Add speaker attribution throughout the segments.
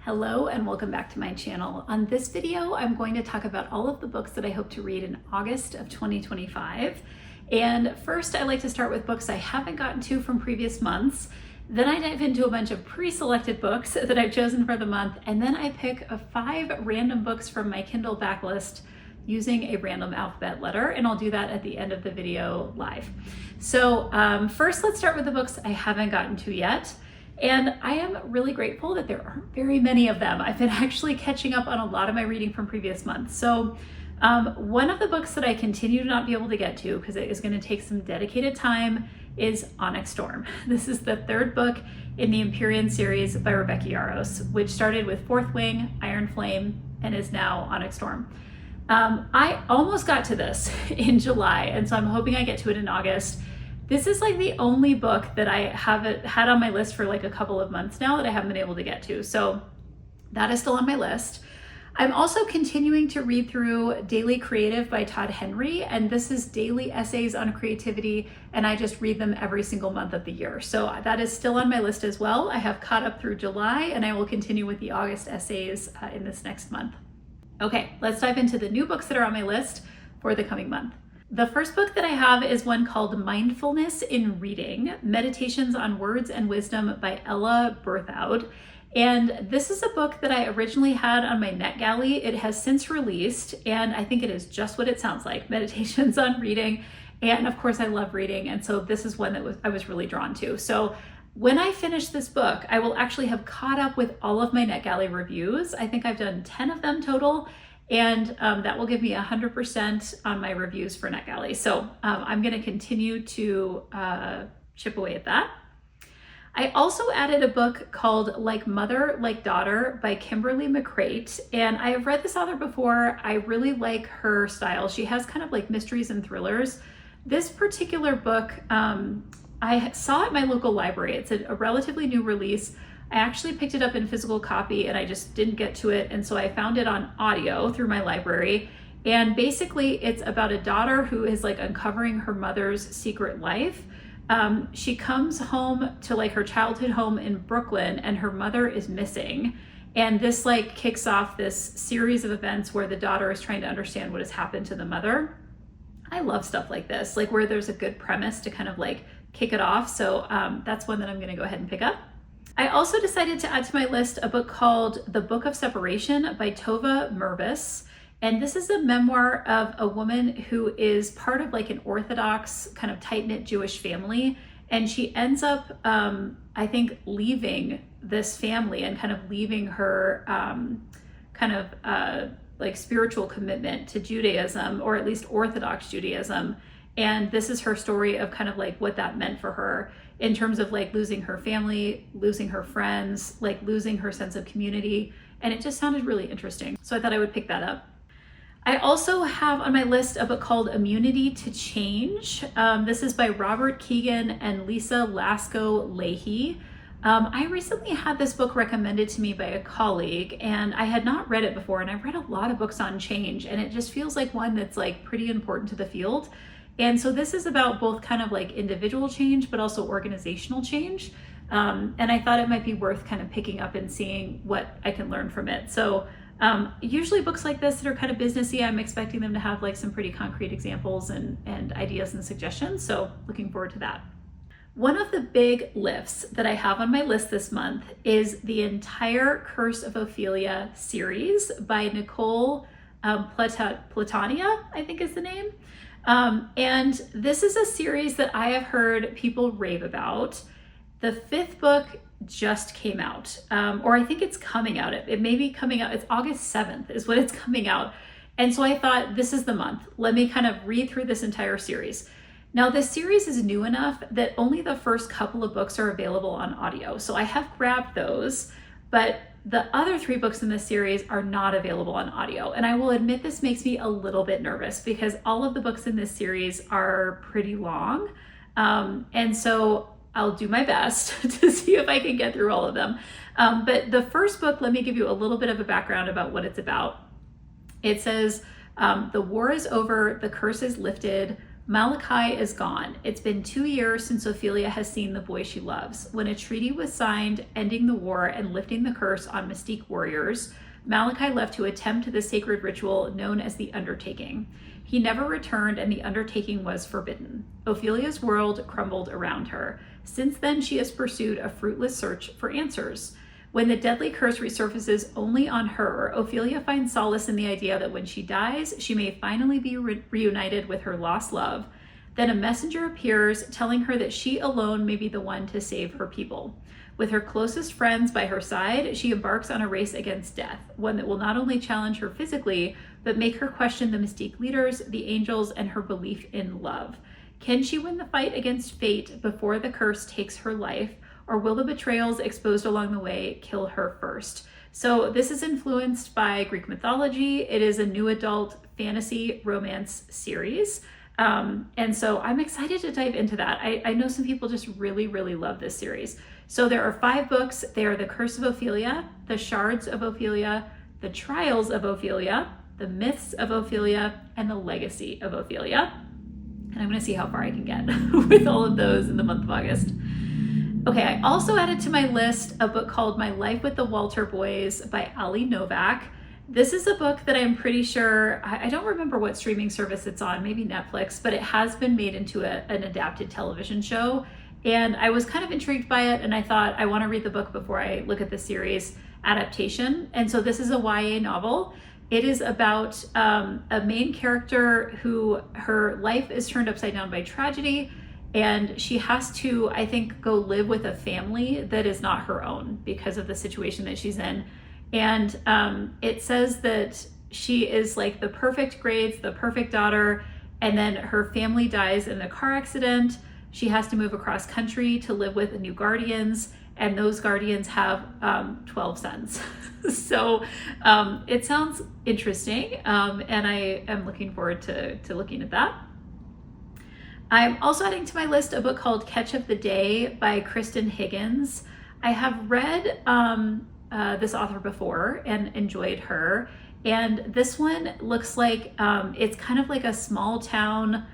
Speaker 1: Hello and welcome back to my channel. On this video, I'm going to talk about all of the books that I hope to read in August of 2025. And first, I like to start with books I haven't gotten to from previous months. Then I dive into a bunch of pre-selected books that I've chosen for the month. And then I pick 5 random books from my Kindle backlist using a random alphabet letter, and I'll do that at the end of the video live. So first, let's start with the books I haven't gotten to yet. And I am really grateful that there aren't very many of them. I've been actually catching up on a lot of my reading from previous months. So one of the books that I continue to not be able to get to because it is going to take some dedicated time is Onyx Storm. This is the 3rd book in the Empyrean series by Rebecca Yarros, which started with Fourth Wing, Iron Flame, and is now Onyx Storm. I almost got to this in July, and so I'm hoping I get to it in August. This is like the only book that I haven't had on my list for like a couple of months now that I haven't been able to get to. So that is still on my list. I'm also continuing to read through Daily Creative by Todd Henry, and this is daily essays on creativity, and I just read them every single month of the year. So that is still on my list as well. I have caught up through July, and I will continue with the August essays in this next month. Okay, let's dive into the new books that are on my list for the coming month. The first book that I have is one called Mindfulness in Reading, Meditations on Words and Wisdom by Ella Berthoud. And this is a book that I originally had on my NetGalley. It has since released, and I think it is just what it sounds like, meditations on reading. And of course I love reading, and so this is one that I was really drawn to. So when I finish this book, I will actually have caught up with all of my NetGalley reviews. I think I've done 10 of them total. And that will give me 100% on my reviews for NetGalley. So I'm going to continue to chip away at that. I also added a book called Like Mother, Like Daughter by Kimberly McCreight. And I have read this author before. I really like her style. She has kind of like mysteries and thrillers. This particular book, I saw at my local library. It's a relatively new release. I actually picked it up in physical copy and I just didn't get to it. And so I found it on audio through my library. And basically it's about a daughter who is like uncovering her mother's secret life. She comes home to like her childhood home in Brooklyn and her mother is missing. And this like kicks off this series of events where the daughter is trying to understand what has happened to the mother. I love stuff like this, like where there's a good premise to kind of like kick it off. So that's one that I'm gonna go ahead and pick up. I also decided to add to my list a book called The Book of Separation by Tova Mervis. And this is a memoir of a woman who is part of like an Orthodox kind of tight-knit Jewish family. And she ends up, I think, leaving this family and kind of leaving her like spiritual commitment to Judaism, or at least Orthodox Judaism. And this is her story of kind of like what that meant for her in terms of like losing her family, losing her friends, like losing her sense of community. And it just sounded really interesting. So I thought I would pick that up. I also have on my list a book called Immunity to Change. This is by Robert Keegan and Lisa Lasko-Leahy. I recently had this book recommended to me by a colleague and I had not read it before, and I've read a lot of books on change and it just feels like one that's like pretty important to the field. And so this is about both kind of like individual change, but also organizational change. And I thought it might be worth kind of picking up and seeing what I can learn from it. So usually books like this that are kind of businessy, I'm expecting them to have like some pretty concrete examples and ideas and suggestions. So looking forward to that. One of the big lifts that I have on my list this month is the entire Curse of Ophelia series by Nicole Platania, I think is the name. And this is a series that I have heard people rave about. The 5th book just came out, or I think it's coming out. It may be coming out. It's August 7th is when it's coming out. And so I thought, this is the month. Let me kind of read through this entire series. Now, this series is new enough that only the first couple of books are available on audio. So I have grabbed those, but the other 3 books in this series are not available on audio. And I will admit this makes me a little bit nervous because all of the books in this series are pretty long. And so I'll do my best to see if I can get through all of them. But the first book, let me give you a little bit of a background about what it's about. It says, the war is over, the curse is lifted, Malachi is gone. It's been 2 years since Ophelia has seen the boy she loves. When a treaty was signed ending the war and lifting the curse on Mystique warriors, Malachi left to attempt the sacred ritual known as the Undertaking. He never returned, and the undertaking was forbidden. Ophelia's world crumbled around her. Since then, she has pursued a fruitless search for answers. When the deadly curse resurfaces only on her, Ophelia finds solace in the idea that when she dies, she may finally be reunited with her lost love. Then a messenger appears, telling her that she alone may be the one to save her people. With her closest friends by her side, she embarks on a race against death, one that will not only challenge her physically, but make her question the Mystique leaders, the angels, and her belief in love. Can she win the fight against fate before the curse takes her life, or will the betrayals exposed along the way kill her first? So this is influenced by Greek mythology. It is a new adult fantasy romance series. And so I'm excited to dive into that. I know some people just really, really love this series. So there are 5 books. They are The Curse of Ophelia, The Shards of Ophelia, The Trials of Ophelia, The Myths of Ophelia, and The Legacy of Ophelia. And I'm gonna see how far I can get with all of those in the month of August. Okay, I also added to my list a book called My Life with the Walter Boys by Ali Novak. This is a book that I'm pretty sure, I don't remember what streaming service it's on, maybe Netflix, but it has been made into an adapted television show. And I was kind of intrigued by it, and I thought I want to read the book before I look at the series adaptation. And so this is a YA novel. It is about a main character who her life is turned upside down by tragedy, and she has to, I think, go live with a family that is not her own because of the situation that she's in. And it says that she is like the perfect grades, the perfect daughter, and then her family dies in a car accident. She has to move across country to live with new guardians, and those guardians have 12 sons. So it sounds interesting, and I am looking forward to looking at that. I'm also adding to my list a book called Catch of the Day by Kristen Higgins. I have read this author before and enjoyed her, and this one looks like it's kind of like a small town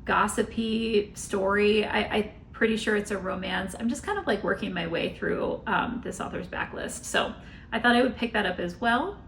Speaker 1: gossipy story. I'm pretty sure it's a romance. I'm just kind of like working my way through this author's backlist, so I thought I would pick that up as well.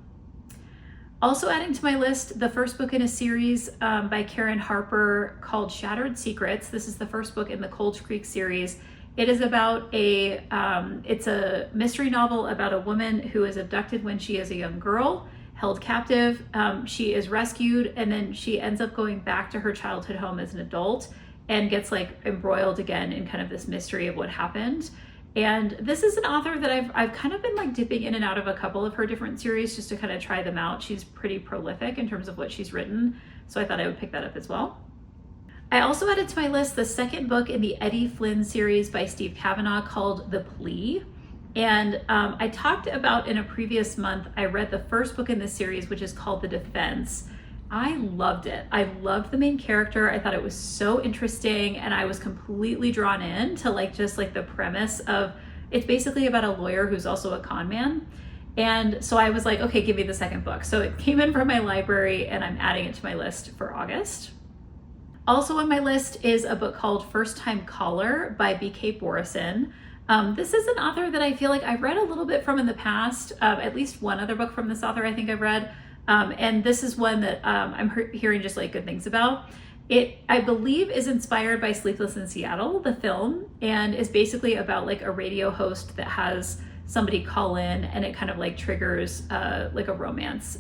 Speaker 1: Also adding to my list, the first book in a series by Karen Harper called Shattered Secrets. This is the first book in the Cold Creek series. It is about it's a mystery novel about a woman who is abducted when she is a young girl, held captive. She is rescued, and then she ends up going back to her childhood home as an adult and gets like embroiled again in kind of this mystery of what happened. And this is an author that I've kind of been like dipping in and out of a couple of her different series just to kind of try them out. She's pretty prolific in terms of what she's written, so I thought I would pick that up as well. I also added to my list the second book in the Eddie Flynn series by Steve Kavanaugh called The Plea. And I talked about in a previous month, I read the first book in this series, which is called The Defense. I loved it. I loved the main character. I thought it was so interesting, and I was completely drawn in to like just like the premise of, it's basically about a lawyer who's also a con man. And so I was like, okay, give me the second book. So it came in from my library, and I'm adding it to my list for August. Also on my list is a book called First Time Caller by B.K. Borison. This is an author that I feel like I've read a little bit from in the past, at least one other book from this author I think I've read. And this is one that I'm hearing just like good things about. It, I believe, is inspired by Sleepless in Seattle, the film, and is basically about like a radio host that has somebody call in, and it kind of like triggers like a romance.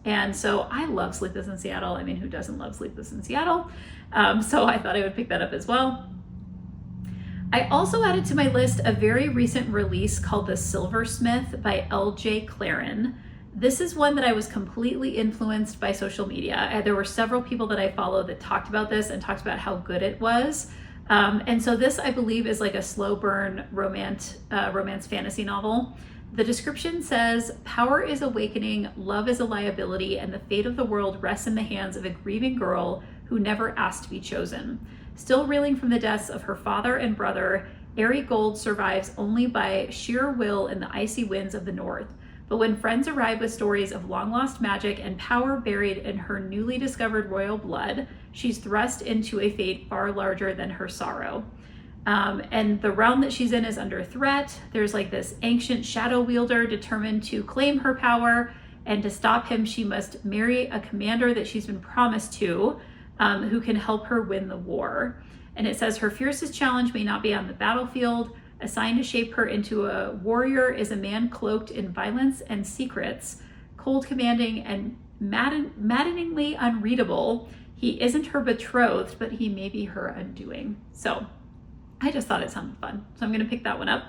Speaker 1: And so I love Sleepless in Seattle. I mean, who doesn't love Sleepless in Seattle? So I thought I would pick that up as well. I also added to my list a very recent release called The Silversmith by L.J. Claren. This is one that I was completely influenced by social media. There were several people that I follow that talked about this and talked about how good it was. And so this, I believe, is like a slow burn romance fantasy novel. The description says, power is awakening, love is a liability, and the fate of the world rests in the hands of a grieving girl who never asked to be chosen. Still reeling from the deaths of her father and brother, Ari Gold survives only by sheer will in the icy winds of the north. But when friends arrive with stories of long-lost magic and power buried in her newly discovered royal blood, she's thrust into a fate far larger than her sorrow. And the realm that she's in is under threat. There's like this ancient shadow wielder determined to claim her power, and to stop him, she must marry a commander that she's been promised to, who can help her win the war. And it says her fiercest challenge may not be on the battlefield. Assigned to shape her into a warrior is a man cloaked in violence and secrets, cold, commanding, and maddeningly unreadable. He isn't her betrothed, but he may be her undoing. So I just thought it sounded fun, so I'm going to pick that one up.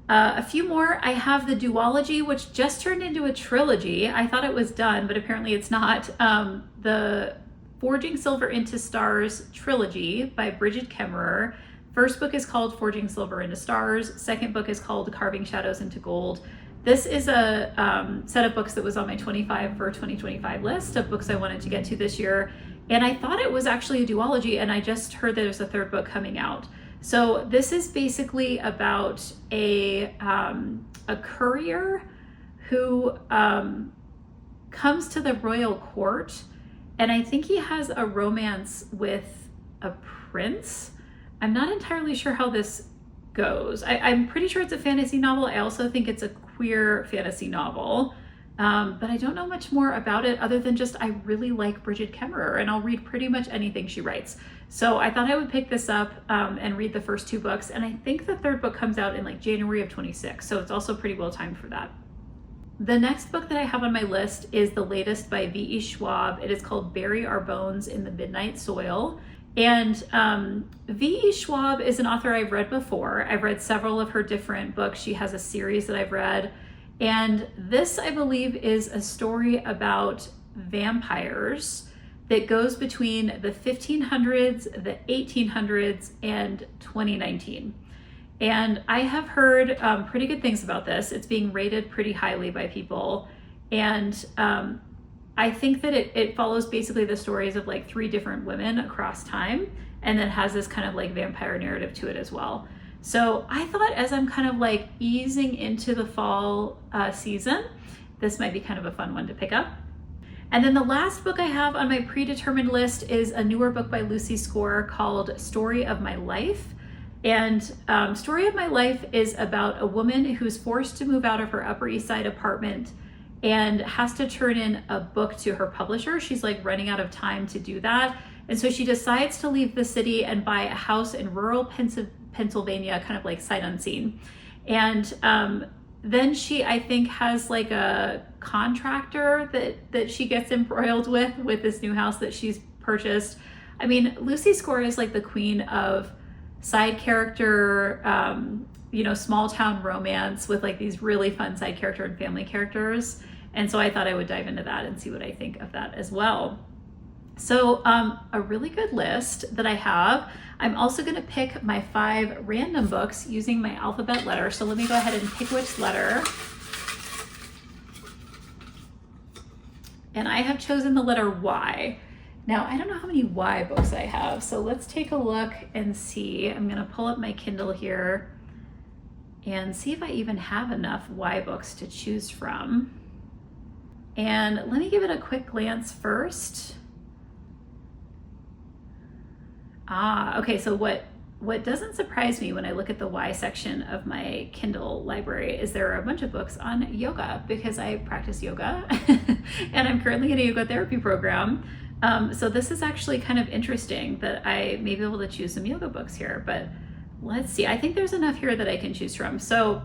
Speaker 1: A few more. I have the duology, which just turned into a trilogy. I thought it was done, but apparently it's not. The Forging Silver into Stars trilogy by Bridget Kemmerer. First book is called Forging Silver into Stars. Second book is called Carving Shadows into Gold. This is a set of books that was on my 25 for 2025 list of books I wanted to get to this year. And I thought it was actually a duology, and I just heard there's a third book coming out. So this is basically about a courier who comes to the royal court, and I think he has a romance with a prince. I'm not entirely sure how this goes. I'm pretty sure it's a fantasy novel. I also think it's a queer fantasy novel, but I don't know much more about it other than just I really like Bridget Kemmerer, and I'll read pretty much anything she writes. So I thought I would pick this up and read the first two books, and I think the third book comes out in like January of 26, so it's also pretty well timed for that. The next book that I have on my list is the latest by V.E. Schwab. It is called Bury Our Bones in the Midnight Soil. And V.E. Schwab is an author I've read before. I've read several of her different books. She has a series that I've read. And this, I believe, is a story about vampires that goes between the 1500s, the 1800s, and 2019. And I have heard pretty good things about this. It's being rated pretty highly by people. And I think that it follows basically the stories of like 3 different women across time, and then has this kind of like vampire narrative to it as well. So I thought, as I'm kind of like easing into the fall season, this might be kind of a fun one to pick up. And then the last book I have on my predetermined list is a newer book by Lucy Score called Story of My Life. And Story of My Life is about a woman who's forced to move out of her Upper East Side apartment and has to turn in a book to her publisher. She's like running out of time to do that. And so she decides to leave the city and buy a house in rural Pennsylvania, kind of like sight unseen. And then she, I think, has like a contractor that she gets embroiled with this new house that she's purchased. I mean, Lucy Score is like the queen of side character, small town romance with like these really fun side character and family characters. And so I thought I would dive into that and see what I think of that as well. So a really good list that I have. I'm also going to pick my 5 random books using my alphabet letter. So let me go ahead and pick which letter. And I have chosen the letter Y. Now, I don't know how many Y books I have, so let's take a look and see. I'm going to pull up my Kindle here and see if I even have enough Y books to choose from. And let me give it a quick glance first. Okay, so what doesn't surprise me when I look at the Y section of my Kindle library is there are a bunch of books on yoga, because I practice yoga and I'm currently in a yoga therapy program. So this is actually kind of interesting that I may be able to choose some yoga books here, but let's see. I think there's enough here that I can choose from. So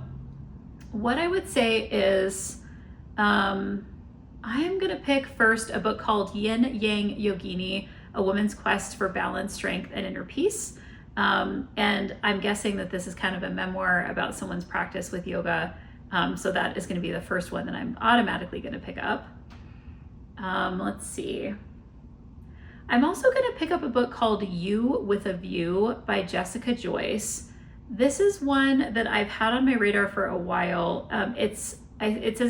Speaker 1: what I would say is I am going to pick first a book called Yin Yang Yogini, A Woman's Quest for Balance, Strength, and Inner Peace. And I'm guessing that this is kind of a memoir about someone's practice with yoga. So that is going to be the first one that I'm automatically going to pick up. Let's see. I'm also going to pick up a book called You with a View by Jessica Joyce. This is one that I've had on my radar for a while. It says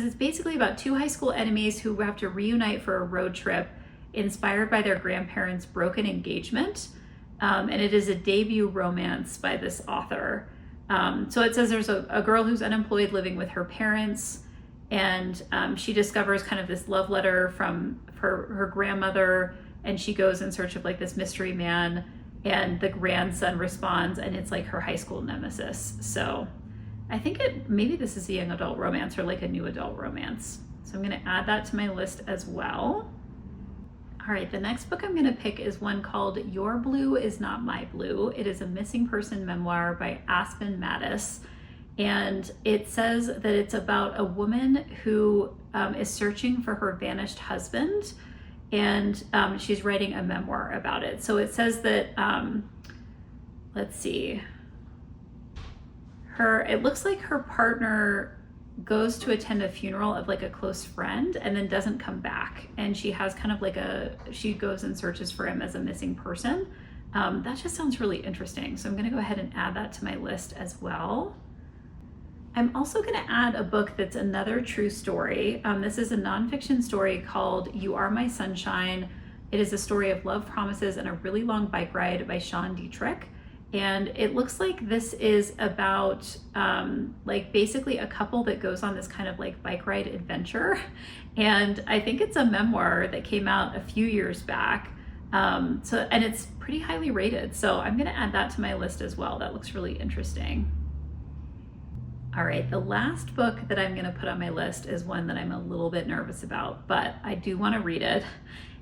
Speaker 1: it's basically about 2 high school enemies who have to reunite for a road trip inspired by their grandparents' broken engagement. And it is a debut romance by this author. So it says there's a girl who's unemployed living with her parents, and she discovers kind of this love letter from her grandmother and she goes in search of like this mystery man, and the grandson responds, and it's like her high school nemesis. So I think maybe this is a young adult romance or like a new adult romance. So I'm gonna add that to my list as well. All right, the next book I'm gonna pick is one called Your Blue Is Not My Blue. It is a missing person memoir by Aspen Mattis. And it says that it's about a woman who is searching for her vanished husband, and she's writing a memoir about it. So it says that, let's see, it looks like her partner goes to attend a funeral of like a close friend and then doesn't come back. And she has kind of like she goes and searches for him as a missing person. That just sounds really interesting. So I'm gonna go ahead and add that to my list as well. I'm also going to add a book that's another true story. This is a nonfiction story called You Are My Sunshine. It is a story of love, promises, and a really long bike ride by Sean Dietrich. And it looks like this is about like basically a couple that goes on this kind of like bike ride adventure. And I think it's a memoir that came out a few years back. And it's pretty highly rated. So I'm going to add that to my list as well. That looks really interesting. All right, the last book that I'm gonna put on my list is one that I'm a little bit nervous about, but I do wanna read it.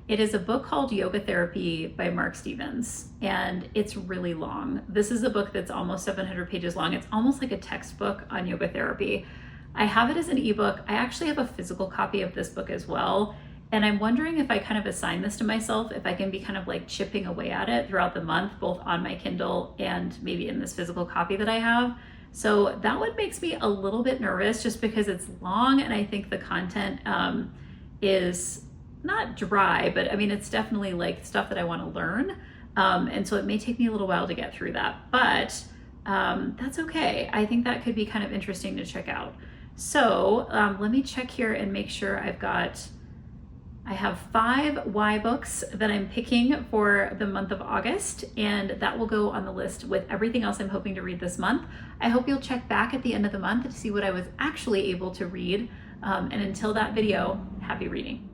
Speaker 1: It is a book called Yoga Therapy by Mark Stevens, and it's really long. This is a book that's almost 700 pages long. It's almost like a textbook on yoga therapy. I have it as an ebook. I actually have a physical copy of this book as well, and I'm wondering if I kind of assign this to myself, if I can be kind of like chipping away at it throughout the month, both on my Kindle and maybe in this physical copy that I have. So that one makes me a little bit nervous just because it's long, and I think the content is not dry, but I mean, it's definitely like stuff that I want to learn. And so it may take me a little while to get through that, but that's okay. I think that could be kind of interesting to check out. So let me check here and make sure I have 5 Y books that I'm picking for the month of August, and that will go on the list with everything else I'm hoping to read this month. I hope you'll check back at the end of the month to see what I was actually able to read. And until that video, happy reading.